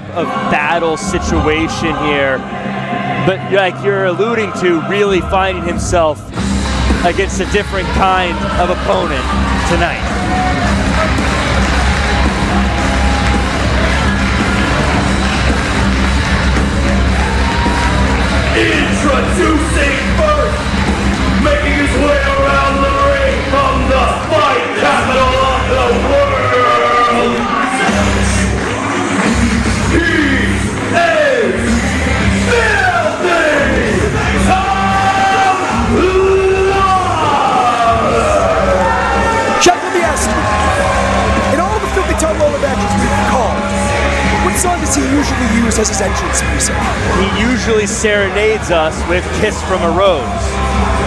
of battle situation here, but like you're alluding to, really finding himself against a different kind of opponent tonight. Introducing first, making his way around the ring from the fight capital of the world. He is Filthy Tom Lawler. Chuck, let me ask you, in all the Filthy Tom Lawler matches we've called, what song does he usually use as his entrance music? He usually serenades us with Kiss from a Rose.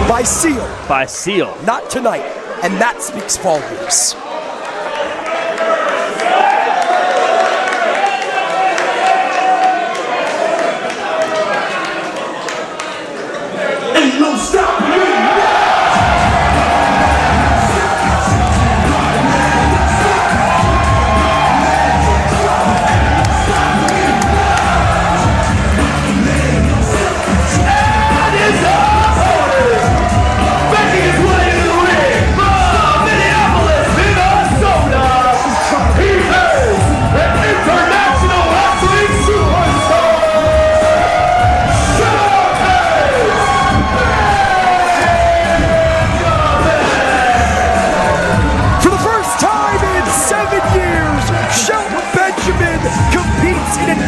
By Seal. By Seal. Not tonight, and that speaks volumes. Ain't no stopping me.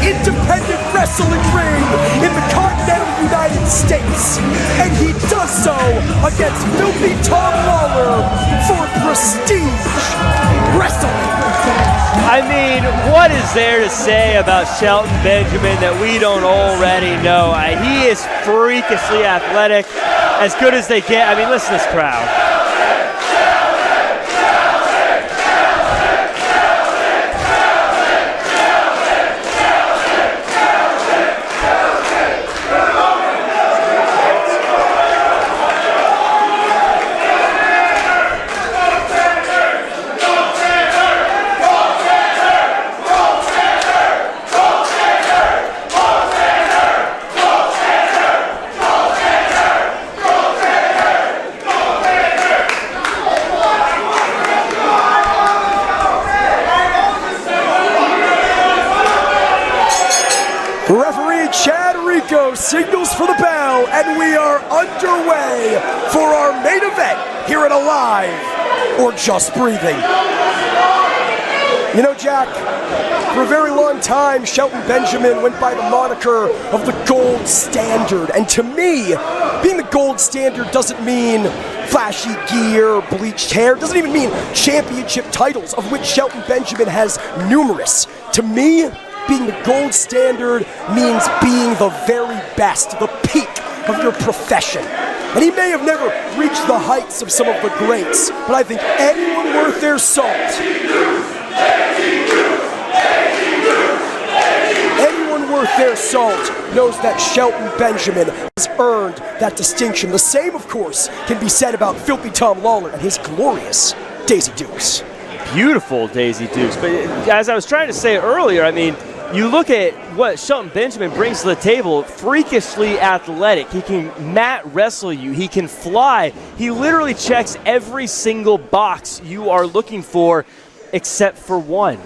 Independent wrestling ring in the continental United States, and he does so against Filthy Tom Lawler for prestige wrestling. I mean, what is there to say about Shelton Benjamin that we don't already know? He is freakishly athletic, as good as they get. I mean, listen to this crowd. Referee Chad Rico signals for the bell, and we are underway for our main event here at Alive or Just Breathing. You know, Jack, for a very long time, Shelton Benjamin went by the moniker of the Gold Standard. And to me, being the Gold Standard doesn't mean flashy gear, bleached hair, doesn't even mean championship titles, of which Shelton Benjamin has numerous. To me, being the gold standard means being the very best, the peak of your profession. And he may have never reached the heights of some of the greats, but I think anyone worth their salt, anyone worth their salt knows that Shelton Benjamin has earned that distinction. The same, of course, can be said about Filthy Tom Lawler and his glorious Daisy Dukes. Beautiful Daisy Dukes. But as I was trying to say earlier, I mean, you look at what Shelton Benjamin brings to the table, freakishly athletic. He can mat wrestle you. He can fly. He literally checks every single box you are looking for except for one.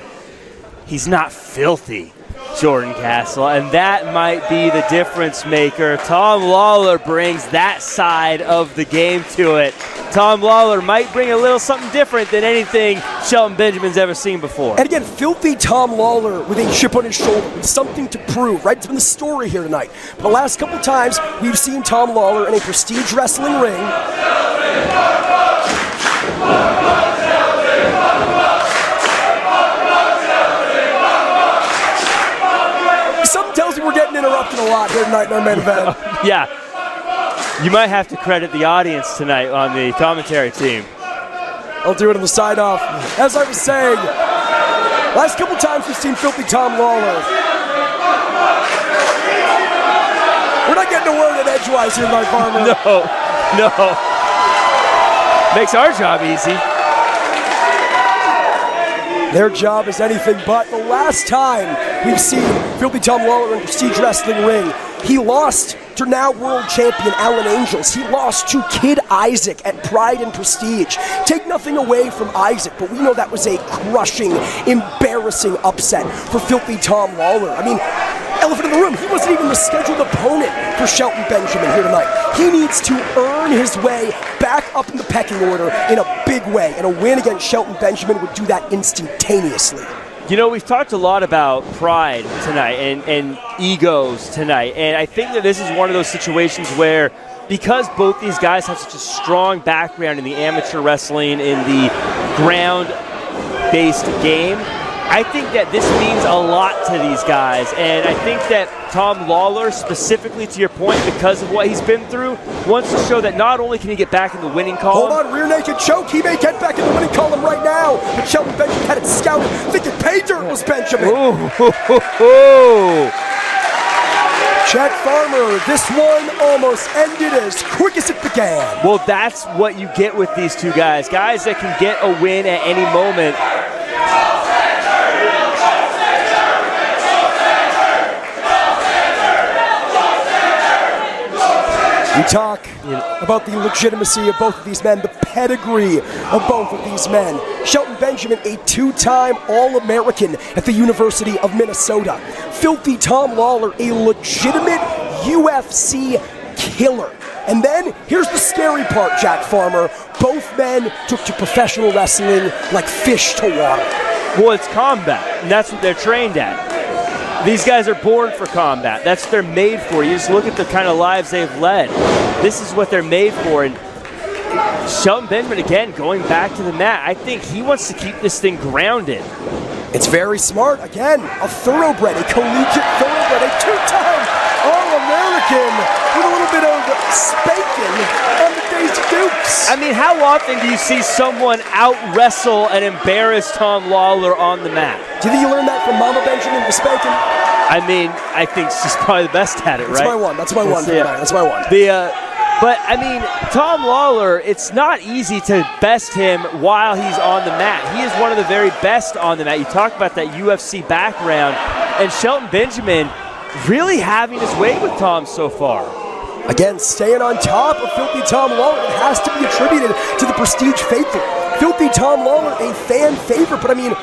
He's not filthy, Jordan Castle, and that might be the difference maker. Tom Lawler brings that side of the game to it. Tom Lawler might bring a little something different than anything Shelton Benjamin's ever seen before. And again, Filthy Tom Lawler with a chip on his shoulder, with something to prove, right? It's been the story here tonight. But the last couple times, we've seen Tom Lawler in a prestige wrestling ring. Something tells me we're getting interrupted a lot here tonight in our main event. Yeah. You might have to credit the audience tonight on the commentary team. I'll do it on the side off. As I was saying, last couple times we've seen Filthy Tom Lawler. We're not getting a word in edgewise here, Mark Farmer. No. Makes our job easy. Their job is anything but. The last time we've seen Filthy Tom Lawler in Prestige Wrestling ring. He lost to now world champion Alan Angels. He lost to Kid Isaac at Pride and Prestige. Take nothing away from Isaac, but we know that was a crushing, embarrassing upset for Filthy Tom Lawler. I mean, elephant in the room, he wasn't even the scheduled opponent for Shelton Benjamin here tonight. He needs to earn his way back up in the pecking order in a big way, and a win against Shelton Benjamin would do that instantaneously. You know, we've talked a lot about pride tonight and egos tonight, and I think that this is one of those situations where, because both these guys have such a strong background in the amateur wrestling, in the ground-based game, I think that this means a lot to these guys, and I think that Tom Lawler, specifically to your point, because of what he's been through, wants to show that not only can he get back in the winning column. Hold on, rear naked choke. He may get back in the winning column right now, but Shelton Benjamin had it scouted, thinking pay dirt was Benjamin. Jack Farmer, this one almost ended as quick as it began. Well, that's what you get with these two guys. Guys that can get a win at any moment. We talk about the legitimacy of both of these men, the pedigree of both of these men. Shelton Benjamin, a two-time All-American at the University of Minnesota. Filthy Tom Lawler, a legitimate UFC killer. And then, here's the scary part, Jack Farmer. Both men took to professional wrestling like fish to water. Well, it's combat, and that's what they're trained at. These guys are born for combat. That's what they're made for. You just look at the kind of lives they've led. This is what they're made for. And Shelton Benjamin, again, going back to the mat, I think he wants to keep this thing grounded. It's very smart. Again, a thoroughbred, a collegiate thoroughbred, a two-time All-American with a little bit of spanking on the Daisy Dukes. I mean, how often do you see someone out-wrestle and embarrass Tom Lawler on the mat? Do you think you learned that from Mama Benjamin, the spanking? I mean, I think she's probably the best at it, right? That's my one. That's my one for tonight. That's my one. But, I mean, Tom Lawler, it's not easy to best him while he's on the mat. He is one of the very best on the mat. You talk about that UFC background, and Shelton Benjamin really having his way with Tom so far. Again, staying on top of Filthy Tom Lawler, it has to be attributed to the Prestige faithful. Filthy Tom Lawler, a fan favorite, but I mean,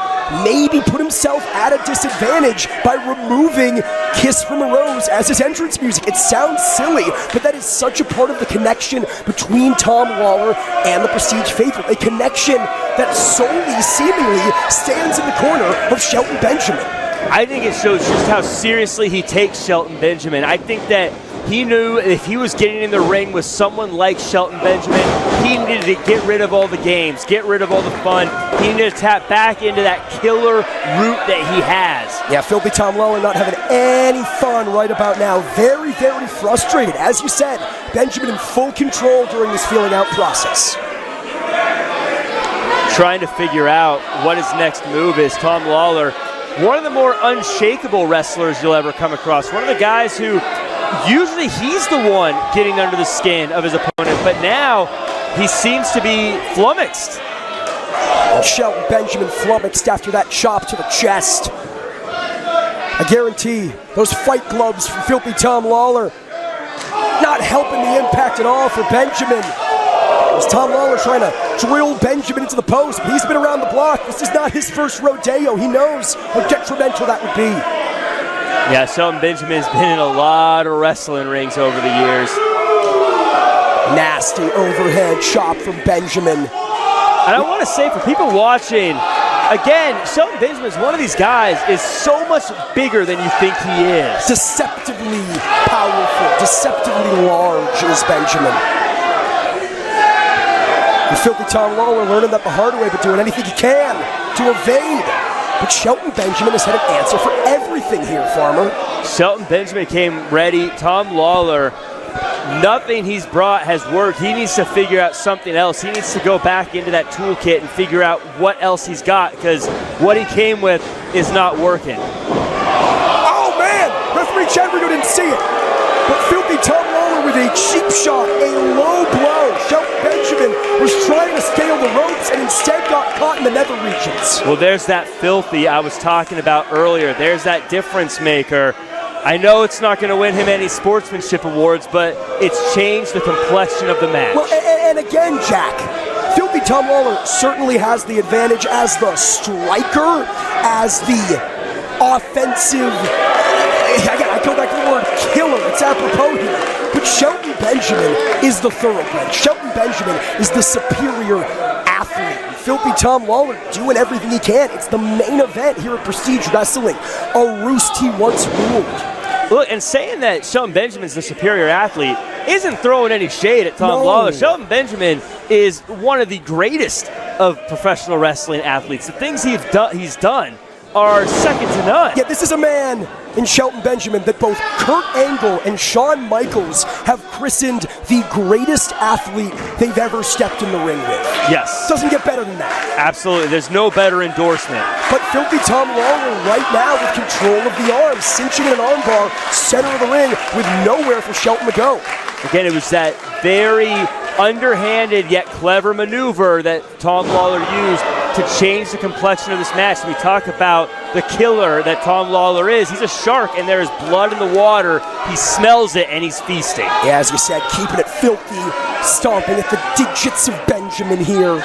maybe put himself at a disadvantage by removing Kiss from a Rose as his entrance music. It sounds silly, but that is such a part of the connection between Tom Lawler and the Prestige faithful. A connection that solely, seemingly, stands in the corner of Shelton Benjamin. I think it shows just how seriously he takes Shelton Benjamin. I think that he knew if he was getting in the ring with someone like Shelton Benjamin, he needed to get rid of all the games, get rid of all the fun. He needed to tap back into that killer root that he has. Yeah, Filthy Tom Lawler not having any fun right about now. Very, very frustrated. As you said, Benjamin in full control during this feeling out process. Trying to figure out what his next move is. Tom Lawler, one of the more unshakable wrestlers you'll ever come across. One of the guys who usually he's the one getting under the skin of his opponent, but now he seems to be flummoxed. Shelton Benjamin flummoxed after that chop to the chest. I guarantee those fight gloves from Filthy Tom Lawler not helping the impact at all for Benjamin. As Tom Lawler trying to drill Benjamin into the post. He's been around the block. This is not his first rodeo. He knows how detrimental that would be. Yeah, Shelton Benjamin's been in a lot of wrestling rings over the years. Nasty overhead chop from Benjamin. And I want to say for people watching, again, Shelton Benjamin is one of these guys is so much bigger than you think he is. Deceptively powerful, deceptively large is Benjamin. And Filthy Tom Lawler learning that the hard way, but doing anything he can to evade. But Shelton Benjamin has had an answer for everything here, Farmer. Shelton Benjamin came ready. Tom Lawler, nothing he's brought has worked. He needs to figure out something else. He needs to go back into that toolkit and figure out what else he's got, because what he came with is not working. Oh, man! Referee Chad Rigo didn't see it. But Filthy Tom Lawler with a cheap shot, a low blow. Shelton Benjamin was trying to scale the ropes and instead got caught in the nether regions. Well, there's that filthy I was talking about earlier. There's that difference maker. I know it's not going to win him any sportsmanship awards, but it's changed the complexion of the match. Well, and again, Jack, Filthy Tom Lawler certainly has the advantage as the striker, as the offensive, I go back to the word killer, it's apropos here. But Shelton Benjamin is the thoroughbred. Shelton Benjamin is the superior athlete. Filthy Tom Lawler doing everything he can. It's the main event here at Prestige Wrestling, a roost he once ruled. Look, and saying that Shelton Benjamin's the superior athlete isn't throwing any shade at Tom Lawler. Shelton Benjamin is one of the greatest of professional wrestling athletes. The things he's done are second to none. Yeah, this is a man in Shelton Benjamin that both Kurt Angle and Shawn Michaels have christened the greatest athlete they've ever stepped in the ring with. Yes. Doesn't get better than that. Absolutely. There's no better endorsement. But Filthy Tom Lawler right now with control of the arm, cinching an armbar, center of the ring with nowhere for Shelton to go. Again, it was that very underhanded yet clever maneuver that Tom Lawler used to change the complexion of this match. We talk about the killer that Tom Lawler is. He's a shark, and there is blood in the water. He smells it, and he's feasting. Yeah, as you said, keeping it filthy, stomping at the digits of Benjamin here.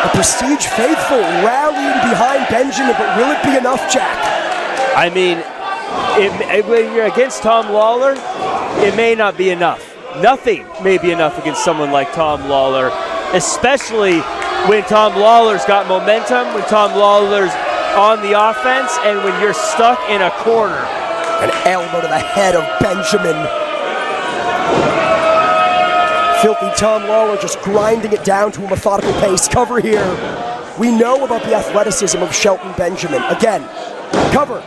The Prestige faithful rallying behind Benjamin, but will it be enough, Jack? I mean, when you're against Tom Lawler, it may not be enough. Nothing may be enough against someone like Tom Lawler, especially when Tom Lawler's got momentum, when Tom Lawler's on the offense, and when you're stuck in a corner. An elbow to the head of Benjamin. Filthy Tom Lawler just grinding it down to a methodical pace. Cover here. We know about the athleticism of Shelton Benjamin. Again, cover.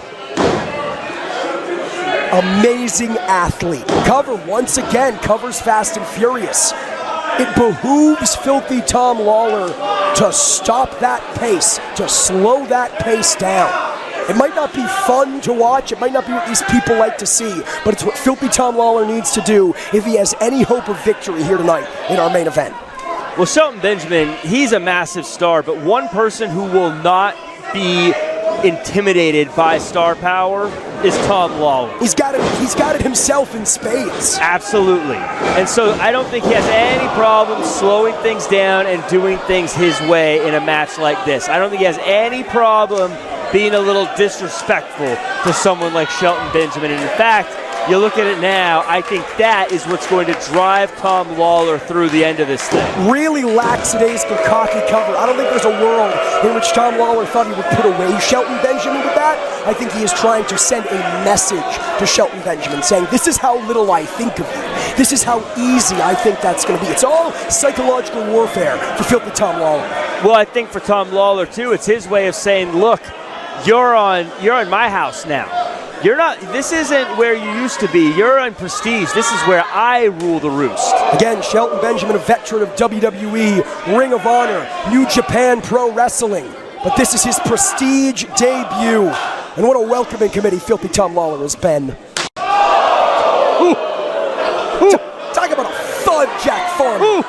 Amazing athlete. Cover once again, covers fast and furious. It behooves Filthy Tom Lawler to stop that pace, to slow that pace down. It might not be fun to watch, it might not be what these people like to see, but it's what Filthy Tom Lawler needs to do if he has any hope of victory here tonight in our main event. Well, Shelton Benjamin, he's a massive star, but one person who will not be intimidated by star power is Tom Lawler. He's got it himself in spades. Absolutely. And so I don't think he has any problem slowing things down and doing things his way in a match like this. I don't think he has any problem being a little disrespectful to someone like Shelton Benjamin. And in fact, you look at it now, I think that is what's going to drive Tom Lawler through the end of this thing. Really lackadaisical, cocky cover. I don't think there's a world in which Tom Lawler thought he would put away Shelton Benjamin with that. I think he is trying to send a message to Shelton Benjamin saying, this is how little I think of you. This is how easy I think that's going to be. It's all psychological warfare for Filthy Tom Lawler. Well, I think for Tom Lawler, too, it's his way of saying, look, you're in my house now. You're not. This isn't where you used to be. You're on Prestige. This is where I rule the roost. Again, Shelton Benjamin, a veteran of WWE, Ring of Honor, New Japan Pro Wrestling. But this is his Prestige debut. And what a welcoming committee Filthy Tom Lawler has been. Talk about a thud, Jack Farmer.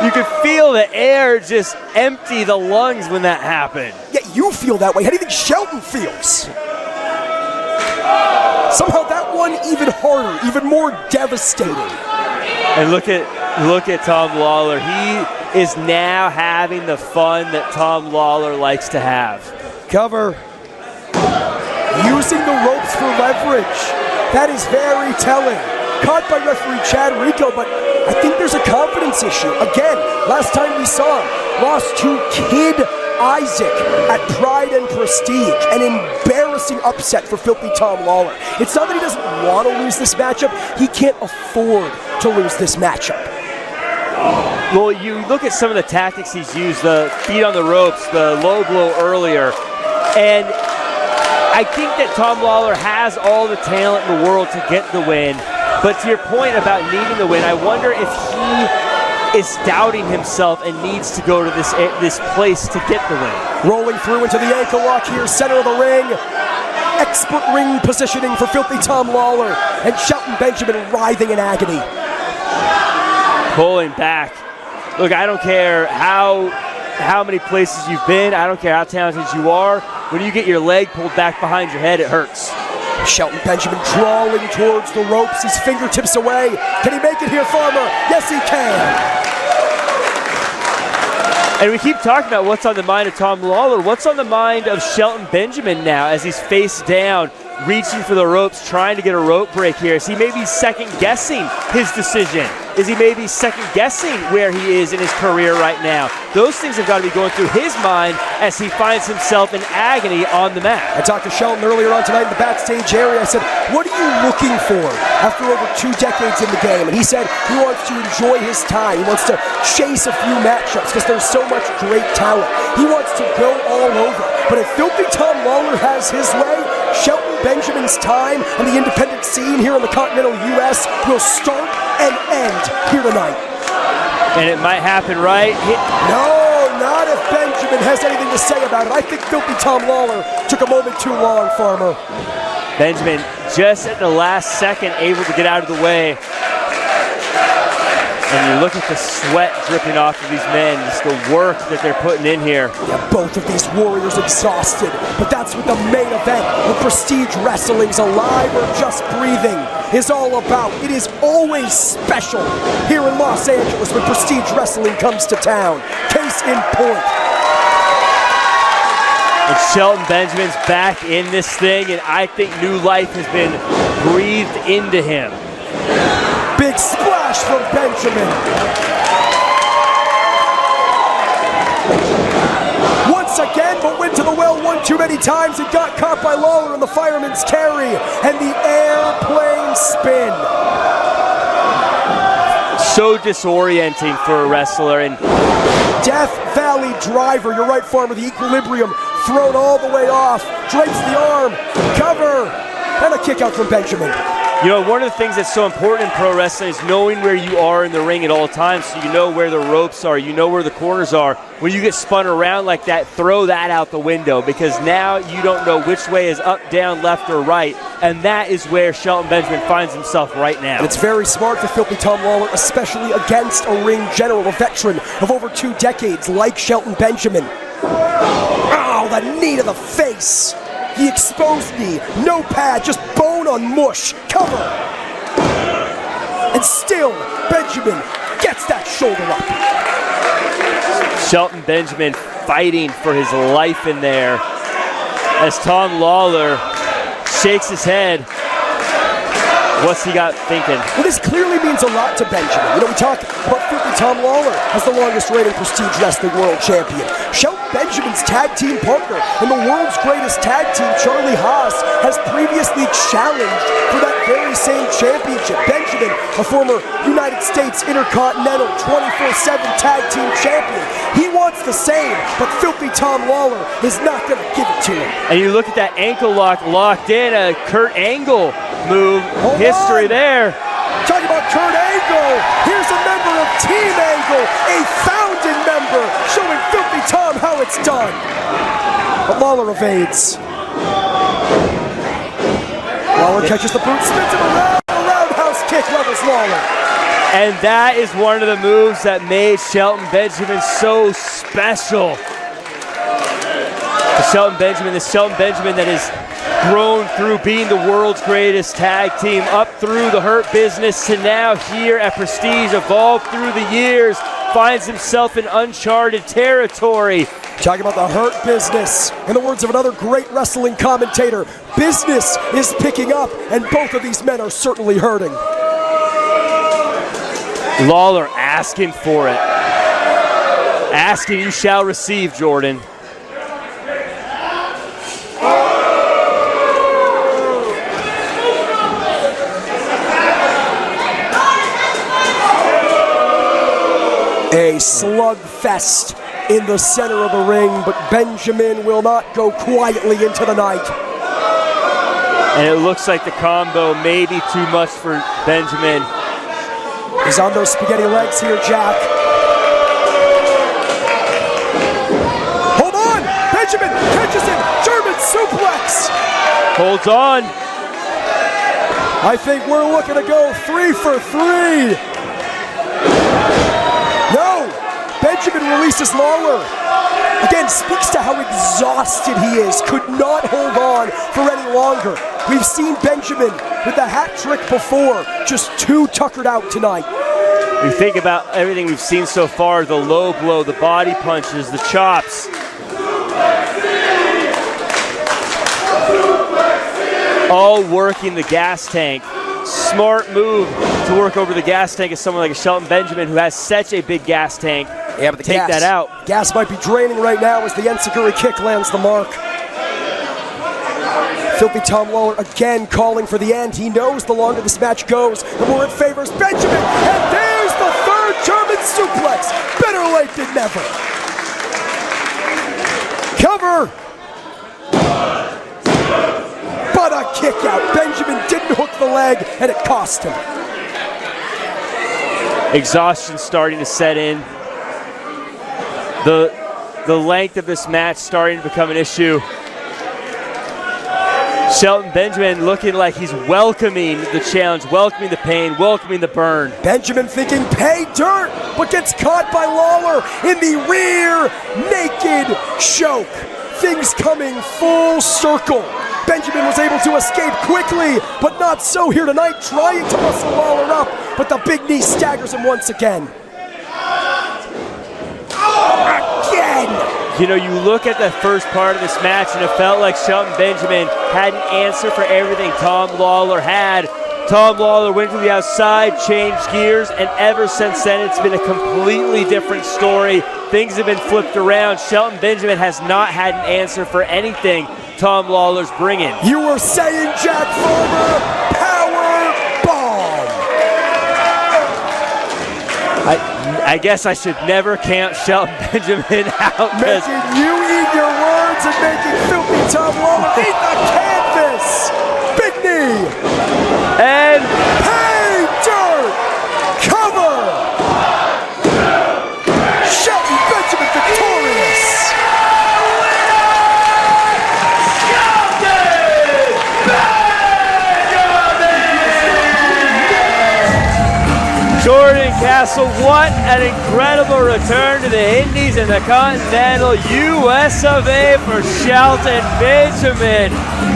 You could feel the air just empty the lungs when that happened. Yeah, you feel that way. How do you think Shelton feels? Somehow that one even harder, even more devastating. And look at Tom Lawler. He is now having the fun that Tom Lawler likes to have. Cover. Using the ropes for leverage. That is very telling. Caught by referee Chad Rico, but I think there's a confidence issue. Again, last time we saw him, lost to Kid Isaac at Pride and Prestige. An embarrassing upset for Filthy Tom Lawler. It's not that he doesn't want to lose this matchup, he can't afford to lose this matchup. Well, you look at some of the tactics he's used, the feet on the ropes, the low blow earlier, and I think that Tom Lawler has all the talent in the world to get the win. But to your point about needing the win, I wonder if he is doubting himself and needs to go to this place to get the win. Rolling through into the ankle lock here, center of the ring. expert ring positioning for Filthy Tom Lawler, and Shelton Benjamin writhing in agony. Pulling back. Look, I don't care how many places you've been. I don't care how talented you are. When you get your leg pulled back behind your head, it hurts. Shelton Benjamin crawling towards the ropes, his fingertips away. Can he make it here, Farmer? Yes, he can. And we keep talking about what's on the mind of Tom Lawler. What's on the mind of Shelton Benjamin now as he's face down, reaching for the ropes, trying to get a rope break here? Is he maybe second-guessing his decision? Is he maybe second-guessing where he is in his career right now? Those things have got to be going through his mind as he finds himself in agony on the mat. I talked to Shelton earlier on tonight in the backstage area. I said, what are you looking for after over 2 decades in the game? And he said he wants to enjoy his time. He wants to chase a few matchups because there's so much great talent. He wants to go all over. But if Filthy Tom Lawler has his way, Shelton Benjamin's time on the independent scene here in the continental U.S. will start and end here tonight. And it might happen, right? No, not if Benjamin has anything to say about it. I think Filthy Tom Lawler took a moment too long, Farmer. Benjamin just at the last second able to get out of the way. And you look at the sweat dripping off of these men, just the work that they're putting in here. Yeah, both of these warriors exhausted, but that's what the main event of Prestige Wrestling's Alive or Just Breathing is all about. It is always special here in Los Angeles when Prestige Wrestling comes to town. Case in point. And Shelton Benjamin's back in this thing, and I think new life has been breathed into him. Big splash from Benjamin. Once again, but went to the well one too many times and got caught by Lawler in the fireman's carry and the airplane spin. So disorienting for a wrestler. And Death Valley driver, you're right, Farmer, the equilibrium thrown all the way off, drapes the arm, cover, and a kick out from Benjamin. you know, one of the things that's so important in pro wrestling is knowing where you are in the ring at all times, so you know where the ropes are, you know where the corners are. When you get spun around like that, throw that out the window, because now you don't know which way is up, down, left, or right, and that is where Shelton Benjamin finds himself right now. And it's very smart for Filthy Tom Lawler, especially against a ring general, a veteran of over 2 decades like Shelton Benjamin. Oh, the knee to the face. The exposed knee, no pad, just bone on mush, cover. And still, Benjamin gets that shoulder up. Shelton Benjamin fighting for his life in there as Tom Lawler shakes his head. What's he got thinking? Well, this clearly means a lot to Benjamin. You know, we talk about Filthy Tom Lawler as the longest reigning Prestige Wrestling World Champion. Shelton Benjamin's tag team partner and the world's greatest tag team, Charlie Haas, has previously challenged for that very same championship. Benjamin, a former United States Intercontinental 24/7 tag team champion. He wants the same, but Filthy Tom Lawler is not going to give it to him. And you look at that ankle lock locked in, a Kurt Angle move. History there. Talking about Kurt Angle. Here's a member of Team Angle, a founding member, showing Filthy Tom how it's done. But Lawler evades. Lawler catches the boot, spins him around. A roundhouse kick levels Lawler. And that is one of the moves that made Shelton Benjamin so special. The Shelton Benjamin that is grown through being the world's greatest tag team, up through the Hurt Business to now here at Prestige, evolved through the years, finds himself in uncharted territory. Talking about the Hurt Business, in the words of another great wrestling commentator, business is picking up, and both of these men are certainly hurting. Lawler asking for it. Asking, you shall receive, Jordan. A slugfest in the center of the ring, but Benjamin will not go quietly into the night. And it looks like the combo may be too much for Benjamin. He's on those spaghetti legs here, Jack. Hold on! Benjamin catches it! German suplex! Holds on. I think we're looking to go 3 for 3. No! Benjamin releases Lawler. Again, speaks to how exhausted he is. Could not hold on for any longer. We've seen Benjamin with the hat trick before, just too tuckered out tonight. You think about everything we've seen so far, the low blow, the body punches, the chops. All working the gas tank. Smart move to work over the gas tank of someone like a Shelton Benjamin who has such a big gas tank. Yeah, but the Take that out. Gas might be draining right now as the enziguri kick lands the mark. Filthy Tom Lawler again calling for the end. He knows the longer this match goes, the more it favors Benjamin. And there's the third German suplex. Better late than never. Cover. But a kick out. Benjamin didn't hook the leg, and it cost him. Exhaustion starting to set in. The length of this match starting to become an issue. Shelton Benjamin looking like he's welcoming the challenge, welcoming the pain, welcoming the burn. Benjamin thinking pay dirt, but gets caught by Lawler in the rear naked choke. Things coming full circle. Benjamin was able to escape quickly, but not so here tonight, trying to muscle Lawler up, but the big knee staggers him once again. You know, you look at the first part of this match and it felt like Shelton Benjamin had an answer for everything Tom Lawler had. Tom Lawler went to the outside, changed gears, and ever since then it's been a completely different story. Things have been flipped around. Shelton Benjamin has not had an answer for anything Tom Lawler's bringing. You were saying, Jack Farmer, power bomb. I guess I should never count Shelton Benjamin out. Making you eat your words and making filthy Tom Lawler eat the canvas. Big knee. And pay dirt. Cover. Shelton Benjamin victorious. Jordan Castle, what an incredible return to the Indies and the Continental US of A for Shelton Benjamin.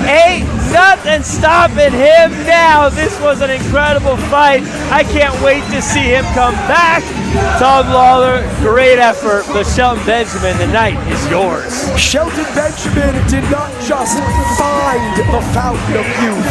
Ain't nothing stopping him now. This was an incredible fight. I can't wait to see him come back. Tom Lawler, great effort, but Shelton Benjamin, the night is yours. Shelton Benjamin did not just find the fountain of youth.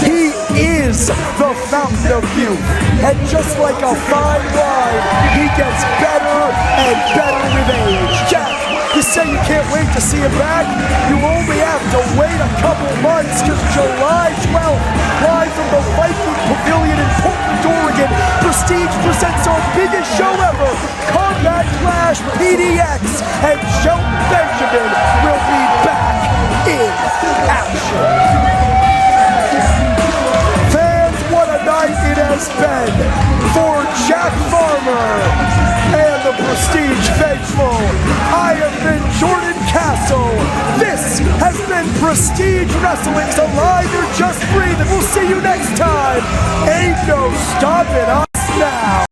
He is the fountain of youth. And just like a fine wine, he gets better and better with age. Jack, you say you can't wait to see him back? You only have to wait a couple months, because July 12th, live from the Viking Pavilion in Portland, Oregon, Prestige presents our biggest show ever, Combat Clash PDX, and Shelton Benjamin will be back in action. Fans, what a night it has been for Jack Farmer and the Prestige faithful. I have been Jordan Castle. This has been Prestige Wrestling's Alive or Just Breathe, and we'll see you next time. Ain't no stopping us now.